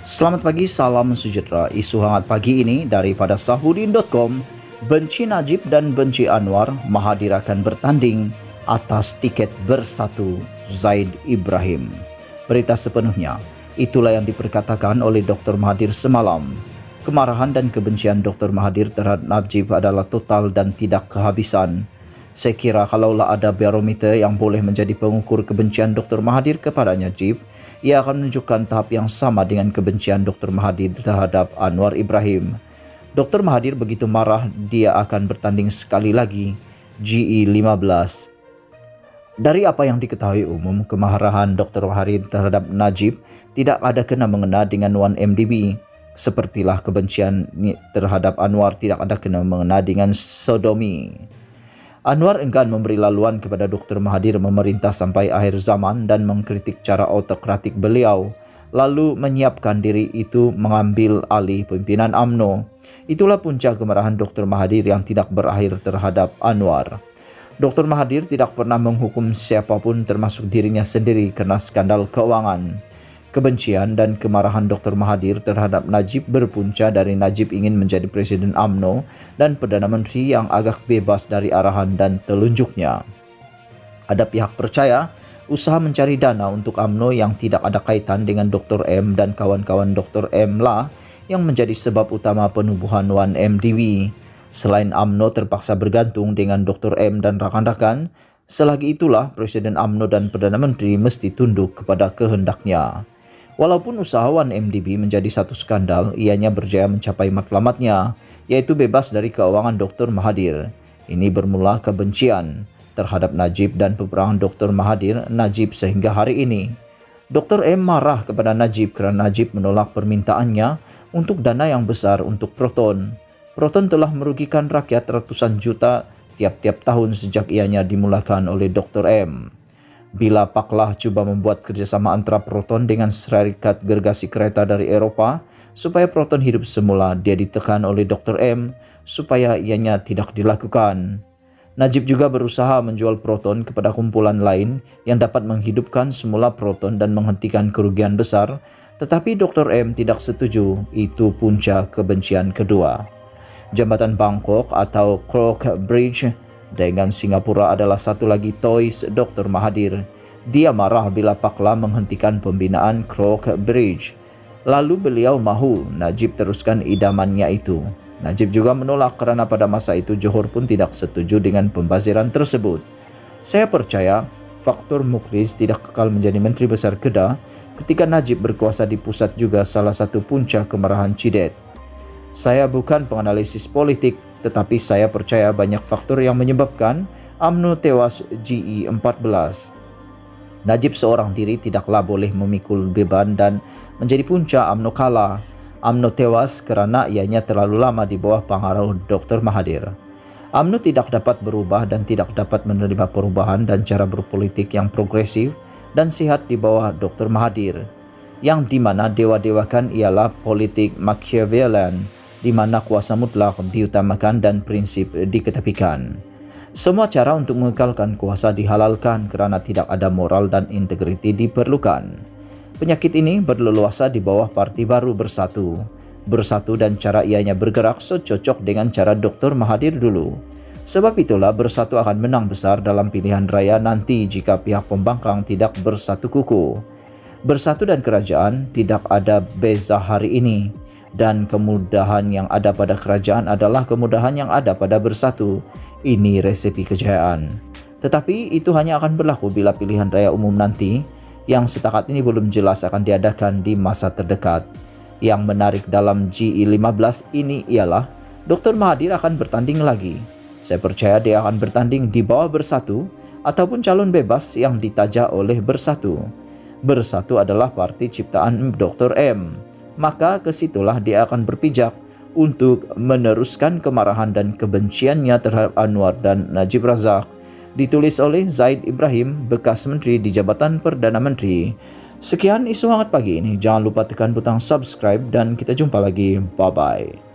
Selamat pagi, salam sejahtera. Isu hangat pagi ini daripada Sahbudin.com. Benci Najib dan benci Anwar, Mahathir akan bertanding atas tiket bersatu Zaid Ibrahim. Berita sepenuhnya, itulah yang diperkatakan oleh Dr. Mahathir semalam. Kemarahan dan kebencian Dr. Mahathir terhadap Najib adalah total dan tidak kehabisan. Saya kira kalaulah ada barometer yang boleh menjadi pengukur kebencian Dr. Mahathir kepada Najib, ia akan menunjukkan tahap yang sama dengan kebencian Dr. Mahathir terhadap Anwar Ibrahim. Dr. Mahathir begitu marah dia akan bertanding sekali lagi GE15. Dari apa yang diketahui umum, kemarahan Dr. Mahathir terhadap Najib tidak ada kena-mengena dengan 1MDB. Sepertilah kebencian terhadap Anwar tidak ada kena-mengena dengan sodomi. Anwar enggan memberi laluan kepada Dr. Mahathir memerintah sampai akhir zaman dan mengkritik cara autokratik beliau, lalu menyiapkan diri itu mengambil alih pimpinan UMNO. Itulah punca kemarahan Dr. Mahathir yang tidak berakhir terhadap Anwar. Dr. Mahathir tidak pernah menghukum siapapun termasuk dirinya sendiri karena skandal keuangan. Kebencian dan kemarahan Dr. Mahathir terhadap Najib berpunca dari Najib ingin menjadi Presiden UMNO dan Perdana Menteri yang agak bebas dari arahan dan telunjuknya. Ada pihak percaya usaha mencari dana untuk UMNO yang tidak ada kaitan dengan Dr. M dan kawan-kawan Dr. M lah yang menjadi sebab utama penubuhan 1MDB. Selain UMNO terpaksa bergantung dengan Dr. M dan rakan-rakan, selagi itulah Presiden UMNO dan Perdana Menteri mesti tunduk kepada kehendaknya. Walaupun usaha 1MDB menjadi satu skandal, ianya berjaya mencapai matlamatnya, yaitu bebas dari keuangan Dr. Mahathir. Ini bermula kebencian terhadap Najib dan peperangan Dr. Mahathir Najib sehingga hari ini. Dr. M marah kepada Najib kerana Najib menolak permintaannya untuk dana yang besar untuk Proton. Proton telah merugikan rakyat ratusan juta tiap-tiap tahun sejak ianya dimulakan oleh Dr. M. Bila Paklah cuba membuat kerjasama antara Proton dengan Serikat Gergasi Kereta dari Eropah supaya Proton hidup semula, dia ditekan oleh Dr. M supaya ianya tidak dilakukan. Najib juga berusaha menjual Proton kepada kumpulan lain yang dapat menghidupkan semula Proton dan menghentikan kerugian besar, tetapi Dr. M tidak setuju. Itu punca kebencian kedua. Jambatan Bangkok atau Crook Bridge dengan Singapura adalah satu lagi toys Dr. Mahathir. Dia marah bila Paklah menghentikan pembinaan Crook Bridge. Lalu beliau mahu Najib teruskan idamannya itu. Najib juga menolak kerana pada masa itu Johor pun tidak setuju dengan pembaziran tersebut. Saya percaya faktor Mukhlis tidak kekal menjadi Menteri Besar Kedah ketika Najib berkuasa di pusat juga salah satu punca kemarahan Cidet. Saya bukan penganalisis politik, tetapi saya percaya banyak faktor yang menyebabkan UMNO tewas GE14. Najib seorang diri tidaklah boleh memikul beban dan menjadi punca UMNO kalah. UMNO tewas kerana ianya terlalu lama di bawah pengaruh Dr. Mahathir. UMNO tidak dapat berubah dan tidak dapat menerima perubahan dan cara berpolitik yang progresif dan sihat di bawah Dr. Mahathir, yang di mana dewa-dewakan ialah politik Machiavellian, di mana kuasa mutlak diutamakan dan prinsip diketepikan. Semua cara untuk mengekalkan kuasa dihalalkan kerana tidak ada moral dan integriti diperlukan. Penyakit ini berleluasa di bawah parti baru Bersatu. Bersatu dan cara ianya bergerak cocok dengan cara Dr. Mahathir dulu. Sebab itulah Bersatu akan menang besar dalam pilihan raya nanti jika pihak pembangkang tidak bersatu kuku. Bersatu dan kerajaan tidak ada beza hari ini. Dan kemudahan yang ada pada kerajaan adalah kemudahan yang ada pada Bersatu. Ini resepi kejayaan. Tetapi itu hanya akan berlaku bila pilihan raya umum nanti yang setakat ini belum jelas akan diadakan di masa terdekat. Yang menarik dalam GE15 ini ialah Dr. Mahathir akan bertanding lagi. Saya percaya dia akan bertanding di bawah Bersatu ataupun calon bebas yang ditaja oleh Bersatu. Bersatu adalah parti ciptaan Dr. M. Maka kesitulah dia akan berpijak untuk meneruskan kemarahan dan kebenciannya terhadap Anwar dan Najib Razak. Ditulis oleh Zaid Ibrahim, bekas Menteri di Jabatan Perdana Menteri. Sekian isu hangat pagi ini. Jangan lupa tekan butang subscribe dan kita jumpa lagi. Bye-bye.